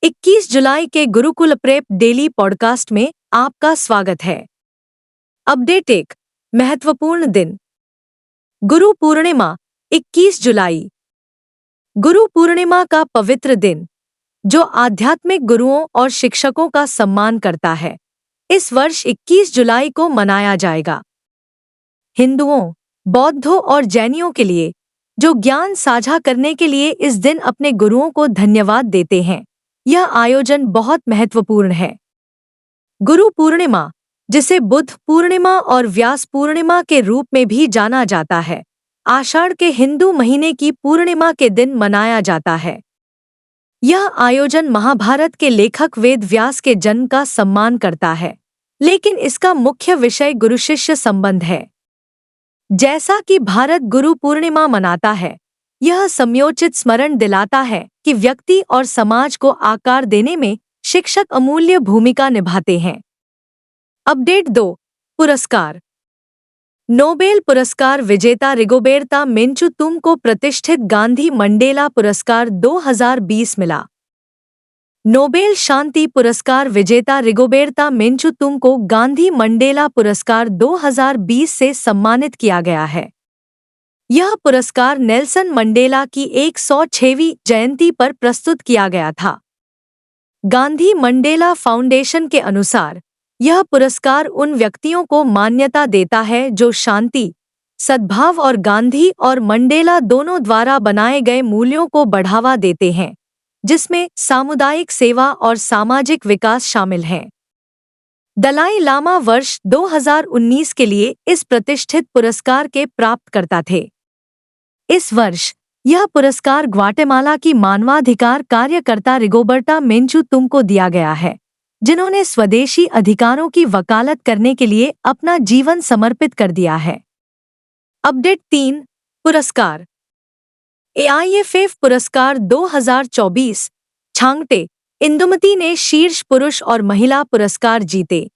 21 जुलाई के Gurukul prep daily podcast में आपका स्वागत है। अपडेट एक महत्वपूर्ण दिन। गुरु पूर्णिमा 21 जुलाई। गुरु पूर्णिमा का पवित्र दिन जो आध्यात्मिक गुरुओं और शिक्षकों का सम्मान करता है, इस वर्ष 21 जुलाई को मनाया जाएगा। हिंदुओं, बौद्धों और जैनियों के लिए जो ज्ञान साझा करने के लिए इस दिन अपने गुरुओं को धन्यवाद देते हैं, यह आयोजन बहुत महत्वपूर्ण है। गुरु पूर्णिमा, जिसे बुद्ध पूर्णिमा और व्यास पूर्णिमा के रूप में भी जाना जाता है, आषाढ़ के हिंदू महीने की पूर्णिमा के दिन मनाया जाता है। यह आयोजन महाभारत के लेखक वेद व्यास के जन्म का सम्मान करता है, लेकिन इसका मुख्य विषय गुरु शिष्य संबंध है। जैसा कि भारत गुरु पूर्णिमा मनाता है, यह समयोचित स्मरण दिलाता है कि व्यक्ति और समाज को आकार देने में शिक्षक अमूल्य भूमिका निभाते हैं। अपडेट 2 पुरस्कार। नोबेल पुरस्कार विजेता रिगोबेर्ता मेंचू को प्रतिष्ठित गांधी मंडेला पुरस्कार 2020 मिला। नोबेल शांति पुरस्कार विजेता रिगोबेर्ता मेंचू को गांधी मंडेला पुरस्कार 2020 से सम्मानित किया गया है। यह पुरस्कार नेल्सन मंडेला की 106वीं जयंती पर प्रस्तुत किया गया था। गांधी मंडेला फाउंडेशन के अनुसार यह पुरस्कार उन व्यक्तियों को मान्यता देता है जो शांति, सद्भाव और गांधी और मंडेला दोनों द्वारा बनाए गए मूल्यों को बढ़ावा देते हैं, जिसमें सामुदायिक सेवा और सामाजिक विकास शामिल हैं। दलाई लामा वर्ष 2019 के लिए इस प्रतिष्ठित पुरस्कार के प्राप्तकर्ता थे। इस वर्ष यह पुरस्कार ग्वाटेमाला की मानवाधिकार कार्यकर्ता रिगोबर्टा मेंचू को दिया गया है, जिन्होंने स्वदेशी अधिकारों की वकालत करने के लिए अपना जीवन समर्पित कर दिया है। अपडेट 3 पुरस्कार। AIFF पुरस्कार 2024 छांगटे इंदुमती ने शीर्ष पुरुष और महिला पुरस्कार जीते।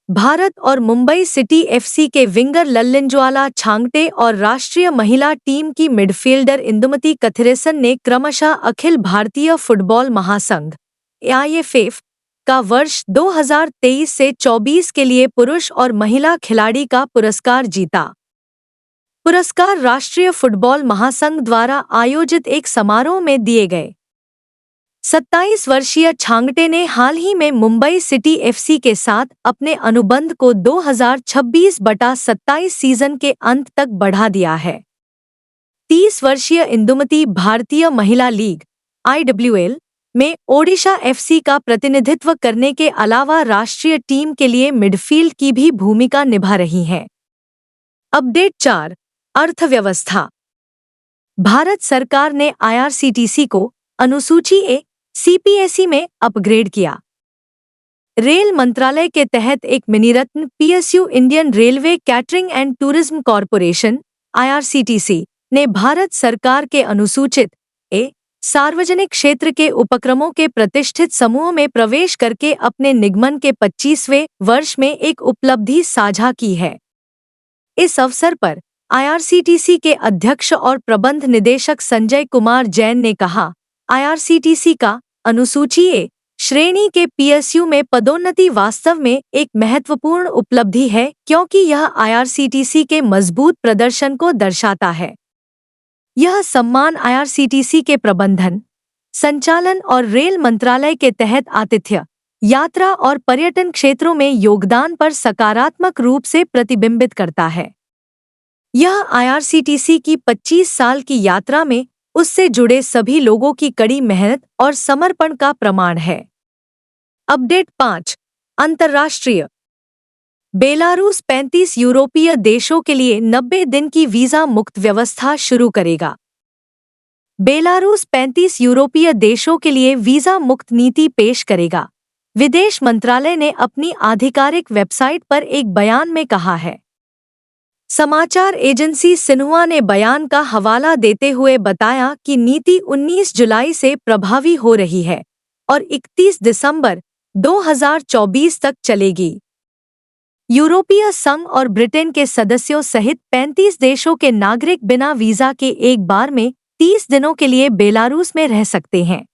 भारत और मुंबई सिटी FC के विंगर लल्लिंज्वाला छांगटे और राष्ट्रीय महिला टीम की मिडफील्डर इंदुमती कथिरेसन ने क्रमशः अखिल भारतीय फुटबॉल महासंघ AIFF का वर्ष 2023 से 24 के लिए पुरुष और महिला खिलाड़ी का पुरस्कार जीता। पुरस्कार राष्ट्रीय फुटबॉल महासंघ द्वारा आयोजित एक समारोह में दिए गए। 27 वर्षीय छांगटे ने हाल ही में मुंबई सिटी FC के साथ अपने अनुबंध को 2026/27 सीजन के अंत तक बढ़ा दिया है। 30 वर्षीय इंदुमती भारतीय महिला लीग IWL में ओडिशा FC का प्रतिनिधित्व करने के अलावा राष्ट्रीय टीम के लिए मिडफील्ड की भी भूमिका निभा रही हैं। अपडेट 4 अर्थव्यवस्था। भारत सरकार ने IRCTC को अनुसूची A CPSE में अपग्रेड किया। रेल मंत्रालय के तहत एक Miniratna PSU Indian railway catering and tourism corporation IRCTC ने भारत सरकार के अनुसूचित A सार्वजनिक क्षेत्र के उपक्रमों के प्रतिष्ठित समूह में प्रवेश करके अपने निगमन के 25वें वर्ष में एक उपलब्धि साझा की है। इस अवसर पर IRCTC के अध्यक्ष और प्रबंध निदेशक संजय कुमार जैन ने कहा, IRCTC का अनुसूची A श्रेणी के PSU में पदोन्नति वास्तव में एक महत्वपूर्ण उपलब्धि है, क्योंकि यह IRCTC के मजबूत प्रदर्शन को दर्शाता है। यह सम्मान IRCTC के प्रबंधन, संचालन और रेल मंत्रालय के तहत आतिथ्य, यात्रा और पर्यटन क्षेत्रों में योगदान पर सकारात्मक रूप से प्रतिबिंबित करता है। यह IRCTC की 25 साल की यात्रा में उससे जुड़े सभी लोगों की कड़ी मेहनत और समर्पण का प्रमाण है। अपडेट 5 अंतर्राष्ट्रीय। बेलारूस 35 यूरोपीय देशों के लिए 90 दिन की वीजा मुक्त व्यवस्था शुरू करेगा। बेलारूस 35 यूरोपीय देशों के लिए वीजा मुक्त नीति पेश करेगा, विदेश मंत्रालय ने अपनी आधिकारिक वेबसाइट पर एक बयान में कहा है। समाचार एजेंसी सिन्हुआ ने बयान का हवाला देते हुए बताया कि नीति 19 जुलाई से प्रभावी हो रही है और 31 दिसंबर 2024 तक चलेगी। यूरोपीय संघ और ब्रिटेन के सदस्यों सहित 35 देशों के नागरिक बिना वीजा के एक बार में 30 दिनों के लिए बेलारूस में रह सकते हैं।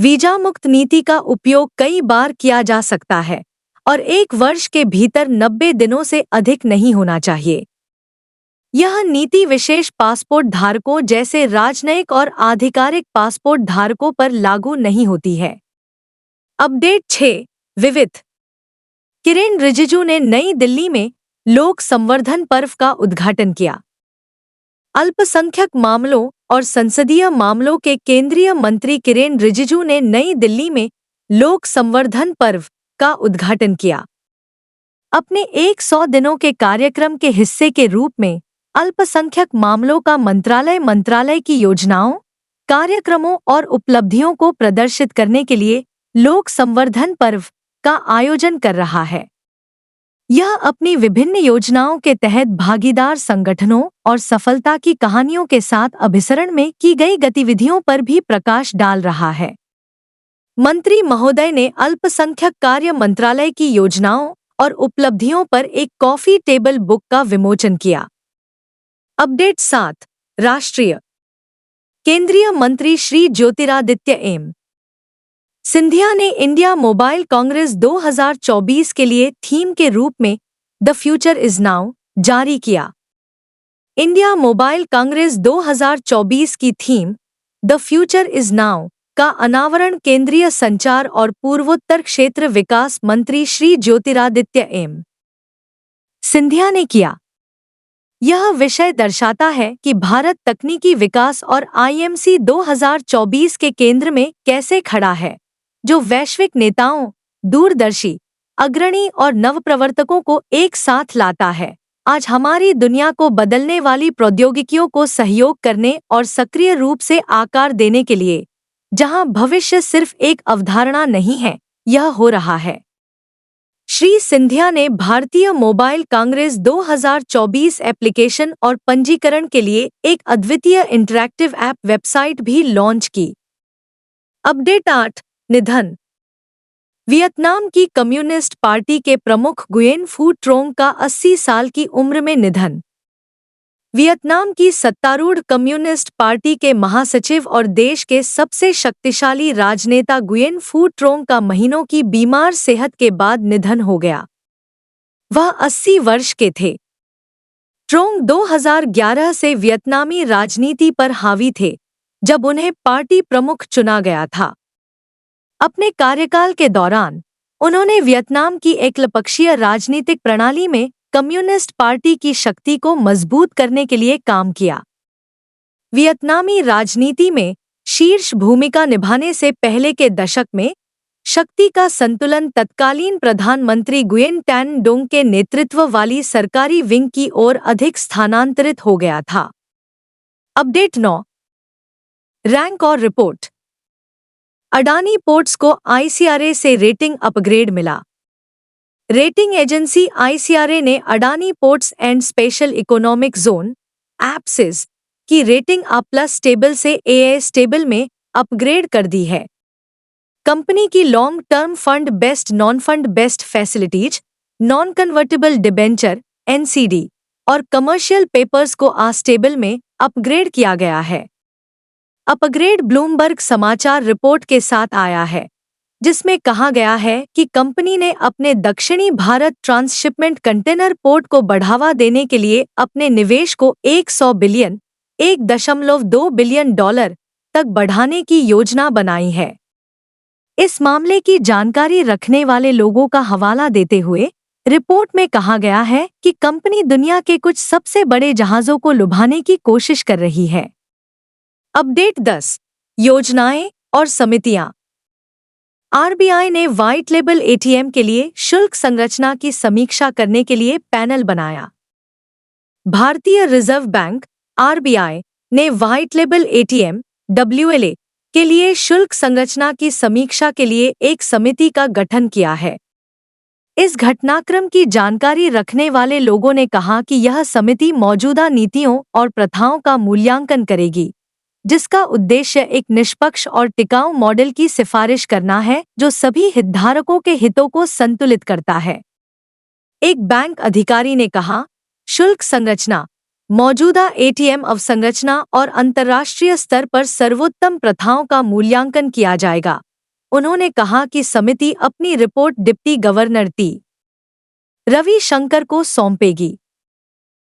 वीजा मुक्त नीति का उपयोग कई बार किया जा सकता है और 1 वर्ष के भीतर 90 दिनों से अधिक नहीं होना चाहिए। यह नीति विशेष पासपोर्ट धारकों जैसे राजनयिक और आधिकारिक पासपोर्ट धारकों पर लागू नहीं होती है। अपडेट 6 विविध। किरेन रिजिजू ने नई दिल्ली में लोक संवर्धन पर्व का उद्घाटन किया। अल्पसंख्यक मामलों और संसदीय मामलों के केंद्रीय मंत्री किरेन रिजिजू ने नई दिल्ली में लोक संवर्धन पर्व का उद्घाटन किया। अपने 100 दिनों के कार्यक्रम के हिस्से के रूप में अल्पसंख्यक मामलों का मंत्रालय की योजनाओं, कार्यक्रमों और उपलब्धियों को प्रदर्शित करने के लिए लोक संवर्धन पर्व का आयोजन कर रहा है। यह अपनी विभिन्न योजनाओं के तहत भागीदार संगठनों और सफलता की कहानियों के साथ अभिसरण में की गई गतिविधियों पर भी प्रकाश डाल रहा है। मंत्री महोदय ने अल्पसंख्यक कार्य मंत्रालय की योजनाओं और उपलब्धियों पर एक कॉफी टेबल बुक का विमोचन किया। अपडेट 7 राष्ट्रीय। केंद्रीय मंत्री श्री ज्योतिरादित्य एम सिंधिया ने इंडिया मोबाइल कांग्रेस 2024 के लिए थीम के रूप में द फ्यूचर इज नाउ जारी किया। इंडिया मोबाइल कांग्रेस 2024 की theme the future is now का अनावरण केंद्रीय संचार और पूर्वोत्तर क्षेत्र विकास मंत्री श्री ज्योतिरादित्य एम सिंधिया ने किया। यह विषय दर्शाता है कि भारत तकनीकी विकास और आईएमसी 2024 के केंद्र में कैसे खड़ा है, जो वैश्विक नेताओं, दूरदर्शी, अग्रणी और नवप्रवर्तकों को एक साथ लाता है। आज हमारी दुनिया को बदलने वाली प्रौद्योगिकियों को सहयोग करने और सक्रिय रूप से आकार देने के लिए, जहां भविष्य सिर्फ एक अवधारणा नहीं है, यह हो रहा है। श्री सिंधिया ने भारतीय मोबाइल कांग्रेस 2024 एप्लीकेशन और पंजीकरण के लिए एक अद्वितीय इंटरैक्टिव ऐप वेबसाइट भी लॉन्च की। अपडेट 8 निधन। वियतनाम की कम्युनिस्ट पार्टी के प्रमुख गुयेन फू ट्रोंग का 80 साल की उम्र में निधन। वियतनाम की सत्तारूढ़ कम्युनिस्ट पार्टी के महासचिव और देश के सबसे शक्तिशाली राजनेता गुयेन फू ट्रोंग का महीनों की बीमार सेहत के बाद निधन हो गया। वह 80 वर्ष के थे। ट्रोंग 2011 से वियतनामी राजनीति पर हावी थे, जब उन्हें पार्टी प्रमुख चुना गया था। अपने कार्यकाल के दौरान उन्होंने वियतनाम की एकपक्षीय राजनीतिक प्रणाली में कम्युनिस्ट पार्टी की शक्ति को मजबूत करने के लिए काम किया। वियतनामी राजनीति में शीर्ष भूमिका निभाने से पहले के दशक में शक्ति का संतुलन तत्कालीन प्रधानमंत्री गुयेन टैन डोंग के नेतृत्व वाली सरकारी विंग की ओर अधिक स्थानांतरित हो गया था। अपडेट 9 रैंक और रिपोर्ट। अडानी पोर्ट्स को आईसीआरए से रेटिंग अपग्रेड मिला। रेटिंग एजेंसी आईसीआरए ने Adani ports and special economic zone (एप्सिस) की रेटिंग A+ स्टेबल से AA स्टेबल में अपग्रेड कर दी है। कंपनी की long term fund based non fund based facilities, non convertible debenture (NCD) और कमर्शियल पेपर्स को A स्टेबल में अपग्रेड किया गया है। अपग्रेड ब्लूमबर्ग समाचार रिपोर्ट के साथ आया है, जिसमें कहा गया है कि कंपनी ने अपने दक्षिणी भारत ट्रांसशिपमेंट कंटेनर पोर्ट को बढ़ावा देने के लिए अपने निवेश को 100 बिलियन $1.2 बिलियन तक बढ़ाने की योजना बनाई है। इस मामले की जानकारी रखने वाले लोगों का हवाला देते हुए रिपोर्ट में कहा गया है कि कंपनी दुनिया के कुछ सबसे बड़े जहाजों को लुभाने की कोशिश कर रही है। अपडेट 10 योजनाएं और समितियां। आरबीआई ने व्हाइट लेबल एटीएम के लिए शुल्क संरचना की समीक्षा करने के लिए पैनल बनाया। भारतीय रिजर्व बैंक आरबीआई ने व्हाइट लेबल एटीएम WLA के लिए शुल्क संरचना की समीक्षा के लिए एक समिति का गठन किया है। इस घटनाक्रम की जानकारी रखने वाले लोगों ने कहा कि यह समिति मौजूदा नीतियों और प्रथाओं का मूल्यांकन करेगी, जिसका उद्देश्य एक निष्पक्ष और टिकाऊ मॉडल की सिफारिश करना है जो सभी हितधारकों के हितों को संतुलित करता है। एक बैंक अधिकारी ने कहा, शुल्क संरचना, मौजूदा एटीएम अवसंरचना और अंतर्राष्ट्रीय स्तर पर सर्वोत्तम प्रथाओं का मूल्यांकन किया जाएगा, उन्होंने कहा कि समिति अपनी report deputy governor T Ravi Shankar को सौंपेगी।